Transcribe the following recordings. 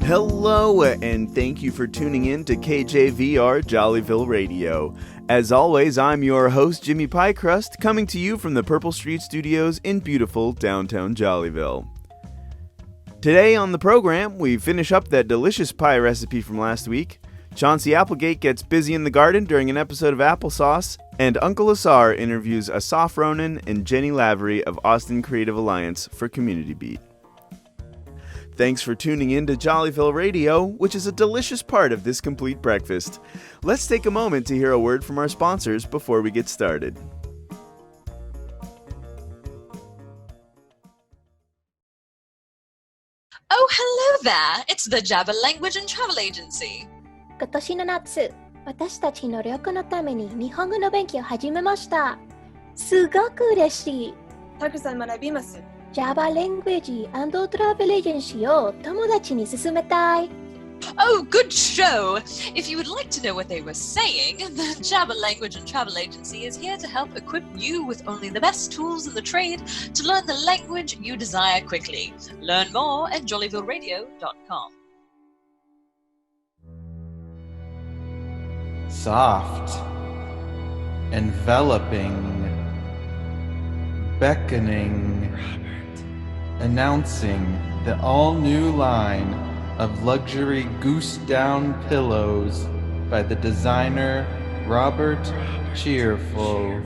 Hello, and thank you for tuning in to KJVR Jollyville Radio. As always, I'm your host, Jimmy Pykrust, coming to you from the Purple Street Studios in beautiful downtown Jollyville. Today on the program, we finish up that delicious pie recipe from last week. Chauncy Applegate gets busy in the garden during an episode of Applesauce, and UncleASAR interviews Asaf, Ronen, and Jenny Lavery of Austin Creative Alliance for Community Beat. Thanks for tuning in to Jollyville Radio, which is a delicious part of this complete breakfast. Let's take a moment to hear a word from our sponsors before we get started. Oh, hello there. It's the Jabba Language and Travel Agency. 今年の夏、私たちの旅行のために日本語の勉強を始めました。すごく嬉しい。たくさん学びます。Java Language and Travel Agency を友達に勧めたい。Oh, good show! If you would like to know what they were saying, the Jabba Language and Travel Agency is here to help equip you with only the best tools in the trade to learn the language you desire quickly. Learn more at jollyvilleradio.com. Soft, enveloping, beckoning, announcing the all-new line of luxury goose-down pillows by the designer Robert Cheerful.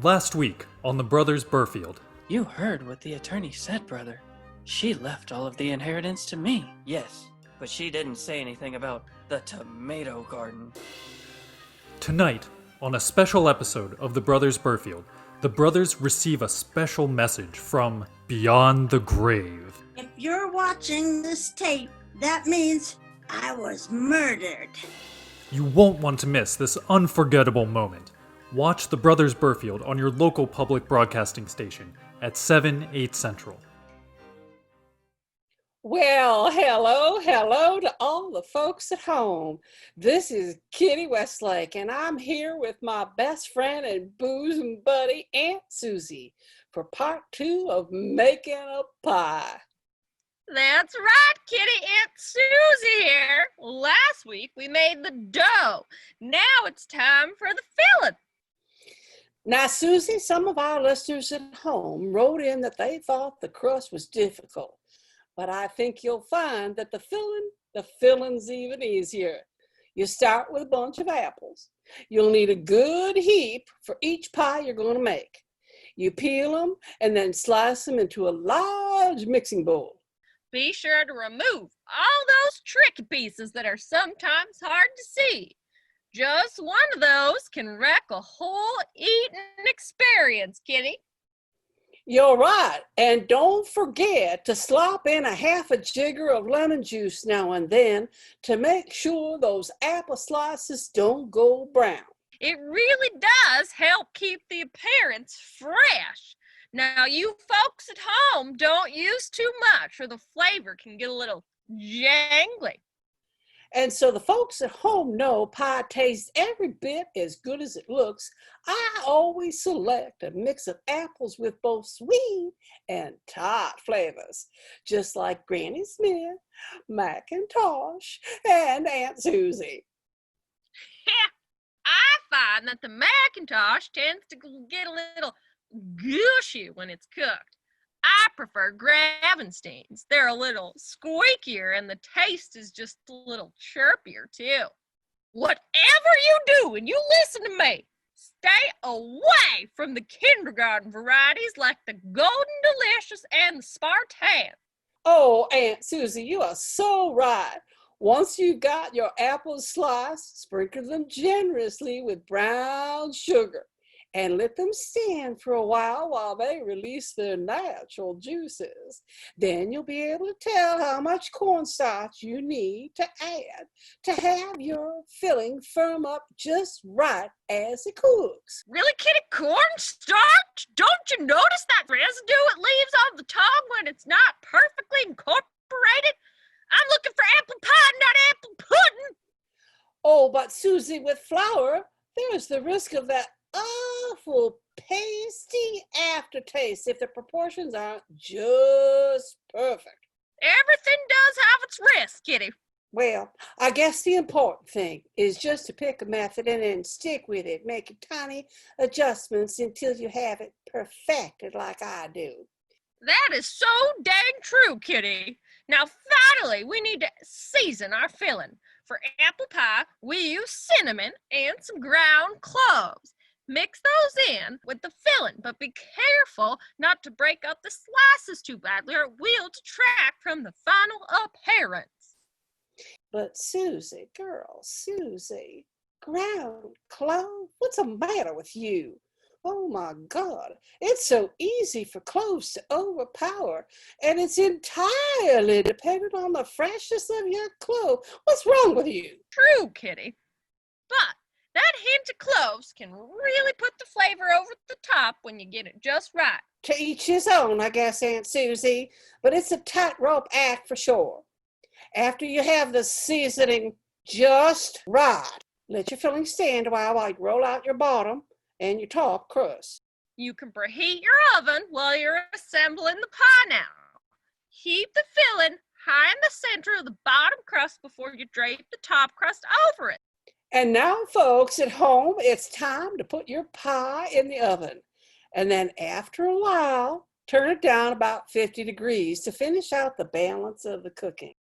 Last week on the Brothers Burfield. You heard what the attorney said, brother. She left all of the inheritance to me. Yes, but she didn't say anything about the tomato garden. Tonight, on a special episode of the Brothers Burfield, the brothers receive a special message from Beyond the Grave. If you're watching this tape, that means I was murdered. You won't want to miss this unforgettable moment. Watch the Brothers Burfield on your local public broadcasting station at 7, 8 Central. Well, hello to all the folks at home. This is Kitty Westlake, and I'm here with my best friend and boozing buddy, Aunt Suzy, for part 2 of making a pie. That's right, Kitty. Aunt Suzy here. Last week we made the dough. Now it's time for the filling. Now, Suzy, some of our listeners at home wrote in that they thought the crust was difficult. But I think you'll find that the filling's even easier. You start with a bunch of apples. You'll need a good heap for each pie you're going to make. You peel them and then slice them into a large mixing bowl. Be sure to remove all those tricky pieces that are sometimes hard to see. Just one of those can wreck a whole eating experience, Kitty. You're right, and don't forget to slop in a half a jigger of lemon juice now and then to make sure those apple slices don't go brown. It really does help keep the appearance fresh. Now, you folks at home don't use too much or the flavor can get a little jangly. And so the folks at home know pie tastes every bit as good as it looks. I always select a mix of apples with both sweet and tart flavors, just like Granny Smith, Macintosh, and Aunt Suzy. I find that the Macintosh tends to get a little gushy when it's cooked. I prefer Gravensteins. They're a little squeakier and the taste is just a little chirpier too. Whatever you do and you listen to me, stay away from the kindergarten varieties like the Golden Delicious and the Spartan. Oh, Aunt Suzy, you are so right. Once you've got your apples sliced, sprinkle them generously with brown sugar. And let them stand for a while they release their natural juices. Then you'll be able to tell how much cornstarch you need to add to have your filling firm up just right as it cooks. Really, Kitty? Cornstarch? Don't you notice that residue it leaves on the tongue when it's not perfectly incorporated? I'm looking for apple pie, not apple pudding. Oh, but Suzy, with flour, there's the risk of that awful awful pasty aftertaste if the proportions aren't just perfect. Everything does have its risk, Kitty. Well, I guess the important thing is just to pick a method and then stick with it, making tiny adjustments until you have it perfected like I do. That is so dang true, Kitty. Now, finally, we need to season our filling. For apple pie, we use cinnamon and some ground cloves. Mix those in with the filling, but be careful not to break up the slices too badly or it will detract from the final appearance. But Susie, girl, Susie, ground clove, what's the matter with you? Oh my God, it's so easy for cloves to overpower, and it's entirely dependent on the freshness of your clove. What's wrong with you? True, Kitty. But that hint of cloves can really put the flavor over the top when you get it just right. To each his own, I guess, Aunt Susie, but it's a tightrope act for sure. After you have the seasoning just right, let your filling stand a while you roll out your bottom and your top crust. You can preheat your oven while you're assembling the pie now. Heat the filling high in the center of the bottom crust before you drape the top crust over it. And now, folks at home, it's time to put your pie in the oven. And then after a while, turn it down about 50 degrees to finish out the balance of the cooking.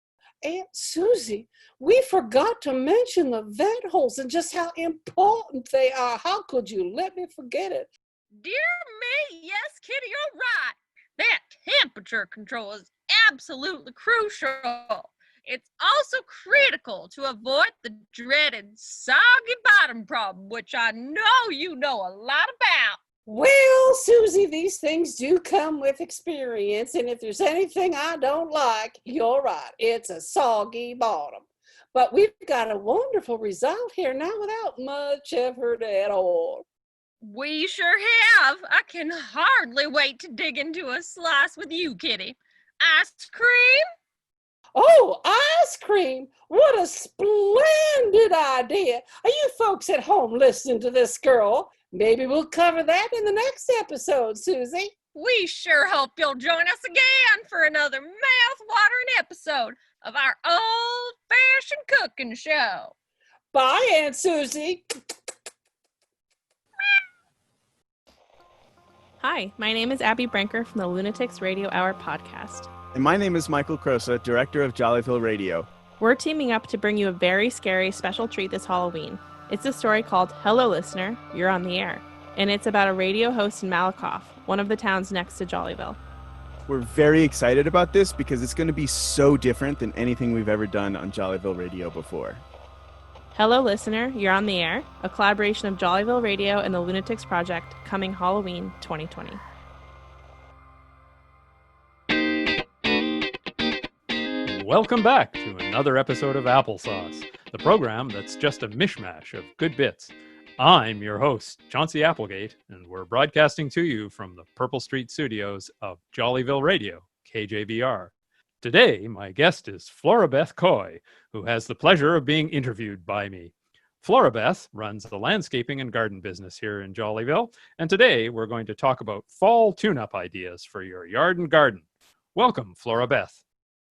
Aunt Susie, we forgot to mention the vent holes and just how important they are. How could you let me forget it? Dear me, yes, Kitty, you're right. That temperature control is absolutely crucial. It's also critical to avoid the dreaded soggy bottom problem, which I know you know a lot about. Well, Susie, these things do come with experience, and if there's anything I don't like, you're right, it's a soggy bottom. But we've got a wonderful result here now without much effort at all. We sure have. I can hardly wait to dig into a slice with you, Kitty. Ice cream? Oh, ice cream! What a splendid idea! Are you folks at home listening to this girl? Maybe we'll cover that in the next episode, Susie. We sure hope you'll join us again for another mouth-watering episode of our old-fashioned cooking show. Bye, Aunt Susie. Hi, my name is Abby Brinker from the Lunatics Radio Hour podcast. And my name is Michael Crosa, director of Jollyville Radio. We're teaming up to bring you a very scary special treat this Halloween. It's a story called Hello Listener, You're on the Air, and it's about a radio host in Malakoff, one of the towns next to Jollyville. We're very excited about this because it's going to be so different than anything we've ever done on Jollyville Radio before. Hello Listener, You're on the Air, a collaboration of Jollyville Radio and the Lunatics Project, coming Halloween 2020. Welcome back to another episode of Applesauce, the program that's just a mishmash of good bits. I'm your host, Chauncy Applegate, and we're broadcasting to you from the Purple Street studios of Jollyville Radio, KJVR. Today, my guest is Flora-Beth Coy, who has the pleasure of being interviewed by me. Flora-Beth runs the landscaping and garden business here in Jollyville, and today we're going to talk about fall tune-up ideas for your yard and garden. Welcome, Flora-Beth.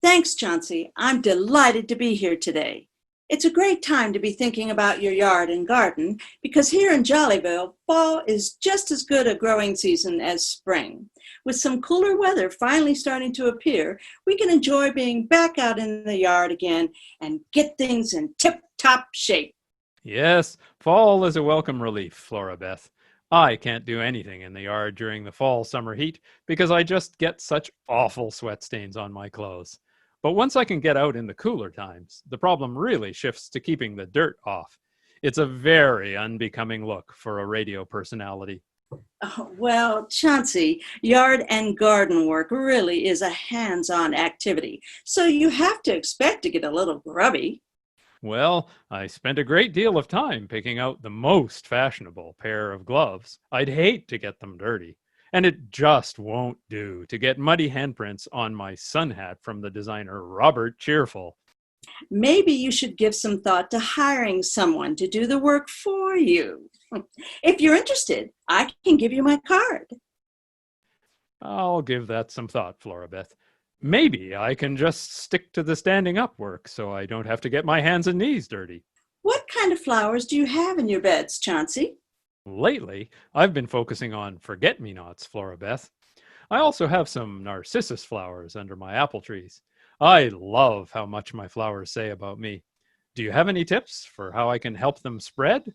Thanks, Chauncy. I'm delighted to be here today. It's a great time to be thinking about your yard and garden because here in Jollyville, fall is just as good a growing season as spring. With some cooler weather finally starting to appear, we can enjoy being back out in the yard again and get things in tip-top shape. Yes, fall is a welcome relief, Flora-Beth. I can't do anything in the yard during the fall-summer heat because I just get such awful sweat stains on my clothes. But once I can get out in the cooler times, the problem really shifts to keeping the dirt off. It's a very unbecoming look for a radio personality. Oh, well, Chauncy, yard and garden work really is a hands-on activity, so you have to expect to get a little grubby. Well, I spent a great deal of time picking out the most fashionable pair of gloves. I'd hate to get them dirty. And it just won't do to get muddy handprints on my sun hat from the designer Robert Cheerful. Maybe you should give some thought to hiring someone to do the work for you. If you're interested, I can give you my card. I'll give that some thought, Flora-Beth. Maybe I can just stick to the standing up work so I don't have to get my hands and knees dirty. What kind of flowers do you have in your beds, Chauncy? Lately, I've been focusing on forget-me-nots, Flora-Beth. I also have some narcissus flowers under my apple trees. I love how much my flowers say about me. Do you have any tips for how I can help them spread?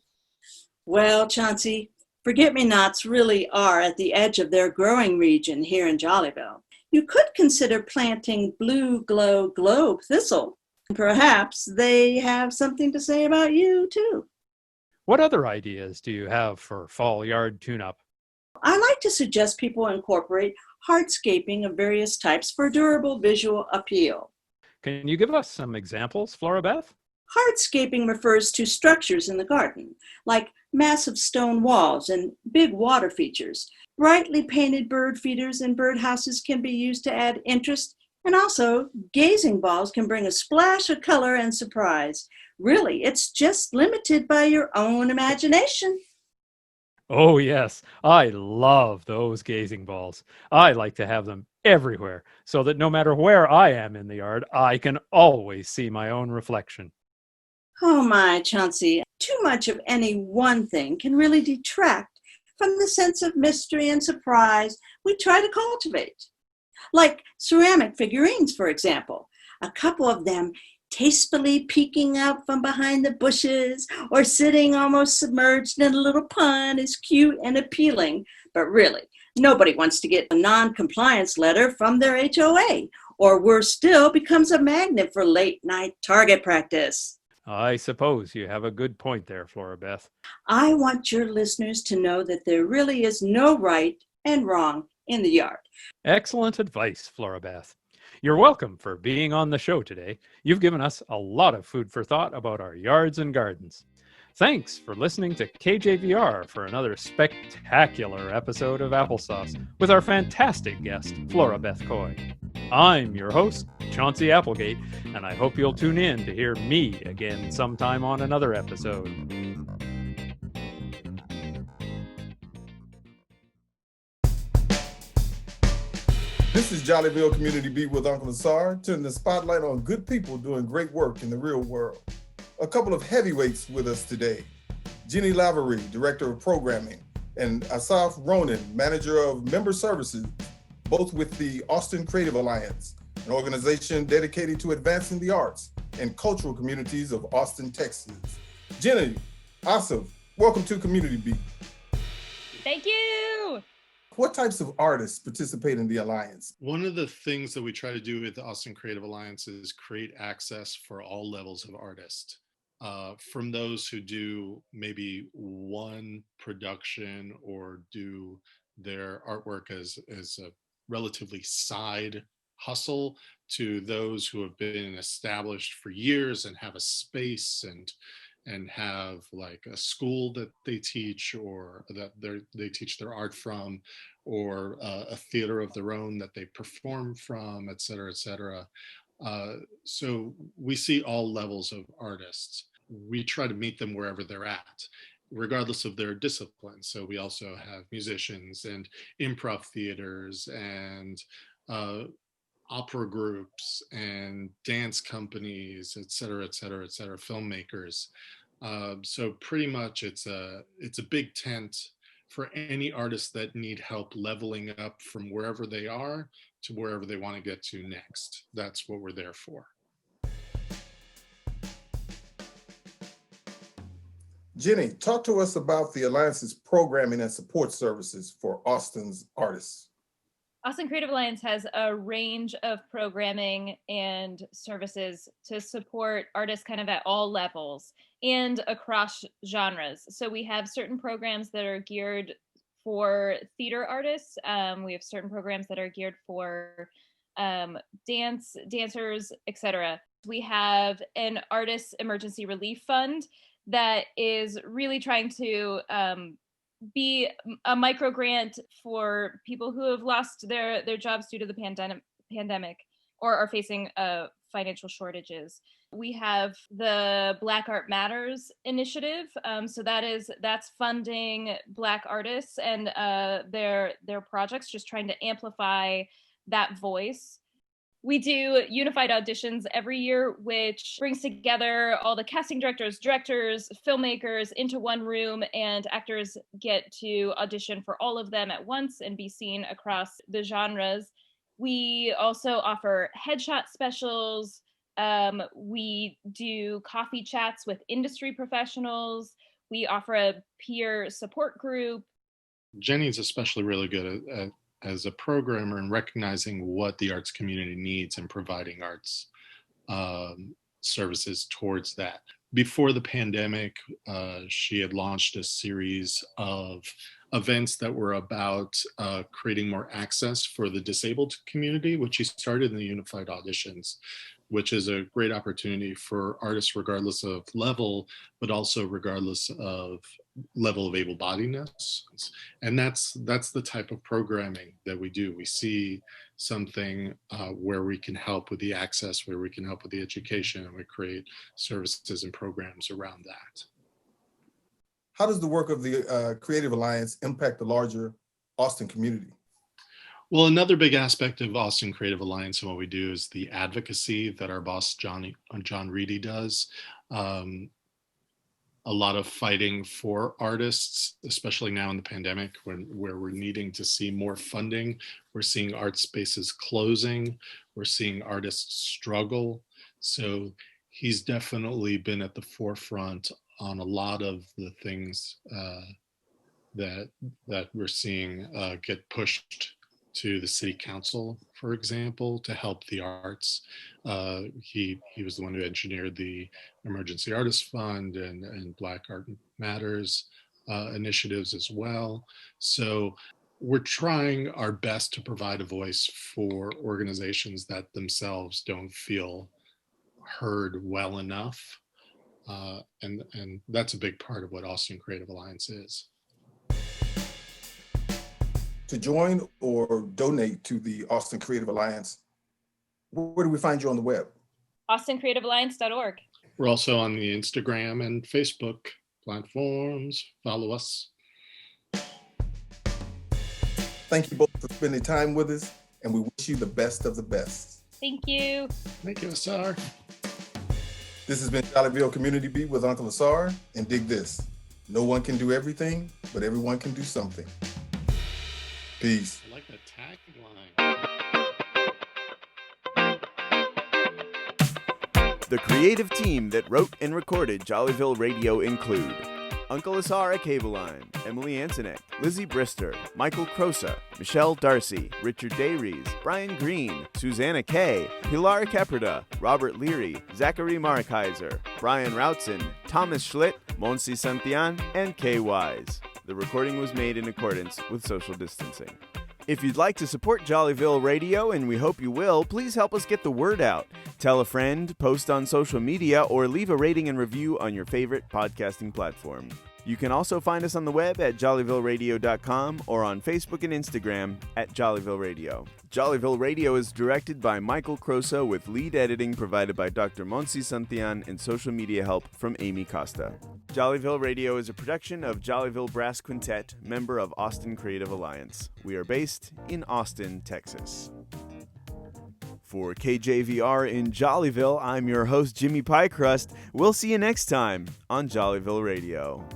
Well, Chauncy, forget-me-nots really are at the edge of their growing region here in Jollyville. You could consider planting blue glow globe thistle. Perhaps they have something to say about you, too. What other ideas do you have for fall yard tune-up? I like to suggest people incorporate hardscaping of various types for durable visual appeal. Can you give us some examples, Flora-Beth? Hardscaping refers to structures in the garden, like massive stone walls and big water features. Brightly painted bird feeders and birdhouses can be used to add interest, and also gazing balls can bring a splash of color and surprise. Really, it's just limited by your own imagination. Oh, yes. I love those gazing balls. I like to have them everywhere so that no matter where I am in the yard, I can always see my own reflection. Oh my, Chauncy, too much of any one thing can really detract from the sense of mystery and surprise we try to cultivate. Like ceramic figurines, for example. A couple of them tastefully peeking out from behind the bushes or sitting almost submerged in a little pond is cute and appealing. But really, nobody wants to get a non-compliance letter from their HOA, or worse still, becomes a magnet for late-night target practice. I suppose you have a good point there, Flora-Beth. I want your listeners to know that there really is no right and wrong in the yard. Excellent advice, Flora-Beth. You're welcome for being on the show today. You've given us a lot of food for thought about our yards and gardens. Thanks for listening to KJVR for another spectacular episode of Applesauce with our fantastic guest, Flora-Beth Coy. I'm your host, Chauncy Applegate, and I hope you'll tune in to hear me again sometime on another episode. This is Jollyville Community Beat with UncleASAR, turning the spotlight on good people doing great work in the real world. A couple of heavyweights with us today. Jenny Lavery, Director of Programming, and Asaf Ronen, Manager of Member Services, both with the Austin Creative Alliance, an organization dedicated to advancing the arts and cultural communities of Austin, Texas. Jenny, Asaf, welcome to Community Beat. Thank you. What types of artists participate in the Alliance? One of the things that we try to do with the Austin Creative Alliance is create access for all levels of artists. From those who do maybe one production or do their artwork as a relatively side hustle, to those who have been established for years and have a space and have like a school that they teach or that they teach their art from, or a theater of their own that they perform from, et cetera, et cetera. So we see all levels of artists. We try to meet them wherever they're at, regardless of their discipline. So we also have musicians and improv theaters and opera groups and dance companies, et cetera, et cetera, et cetera, filmmakers. So pretty much it's a big tent for any artists that need help leveling up from wherever they are to wherever they want to get to next. That's what we're there for. Jenny, talk to us about the Alliance's programming and support services for Austin's artists. Austin Creative Alliance has a range of programming and services to support artists kind of at all levels and across genres. So we have certain programs that are geared for theater artists. We have certain programs that are geared for dancers, etc. We have an artist emergency relief fund that is really trying to be a micro grant for people who have lost their jobs due to the pandemic or are facing financial shortages. We have the Black Art Matters initiative. So that's funding Black artists and their projects, just trying to amplify that voice. We do unified auditions every year, which brings together all the casting directors, filmmakers into one room, and actors get to audition for all of them at once and be seen across the genres. We also offer headshot specials. We do coffee chats with industry professionals. We offer a peer support group. Jenny's especially really good at as a programmer and recognizing what the arts community needs and providing arts services towards that. Before the pandemic, she had launched a series of events that were about creating more access for the disabled community, which she started in the Unified Auditions, which is a great opportunity for artists regardless of level, but also regardless of level of able-bodiedness. And that's the type of programming that we do. We see something where we can help with the access, where we can help with the education, and we create services and programs around that. How does the work of the Creative Alliance impact the larger Austin community? Well, another big aspect of Austin Creative Alliance and what we do is the advocacy that our boss, John Reedy, does. A lot of fighting for artists, especially now in the pandemic where we're needing to see more funding. We're seeing art spaces closing. We're seeing artists struggle. So he's definitely been at the forefront on a lot of the things that we're seeing get pushed to the city council, for example, to help the arts. He was the one who engineered the Emergency Artist Fund and Black Art Matters initiatives as well. So we're trying our best to provide a voice for organizations that themselves don't feel heard well enough. And that's a big part of what Austin Creative Alliance is. To join or donate to the Austin Creative Alliance, where do we find you on the web? AustinCreativeAlliance.org. We're also on the Instagram and Facebook platforms. Follow us. Thank you both for spending time with us, and we wish you the best of the best. Thank you. Thank you, Asar. This has been Jollyville Community Beat with Uncle Asar, and dig this. No one can do everything, but everyone can do something. Peace. I like that tagline. The creative team that wrote and recorded Jollyville Radio include Uncle Asar at Cableline, Emily Antonek, Lizzie Brister, Michael Crosa, Michelle Darcy, Richard Dayries, Brian Green, Susanna Kay, Pilar Caprida, Robert Leary, Zachary Markeiser, Brian Routson, Thomas Schlitt, Monsi Santian, and Kay Wise. The recording was made in accordance with social distancing. If you'd like to support Jollyville Radio, and we hope you will, please help us get the word out. Tell a friend, post on social media, or leave a rating and review on your favorite podcasting platform. You can also find us on the web at jollyvilleradio.com or on Facebook and Instagram at Jollyville Radio. Jollyville Radio is directed by Michael Crosa with lead editing provided by Dr. Monsi Santian and social media help from Amy Costa. Jollyville Radio is a production of Jollyville Brass Quintet, member of Austin Creative Alliance. We are based in Austin, Texas. For KJVR in Jollyville, I'm your host, Jimmy Pykrust. We'll see you next time on Jollyville Radio.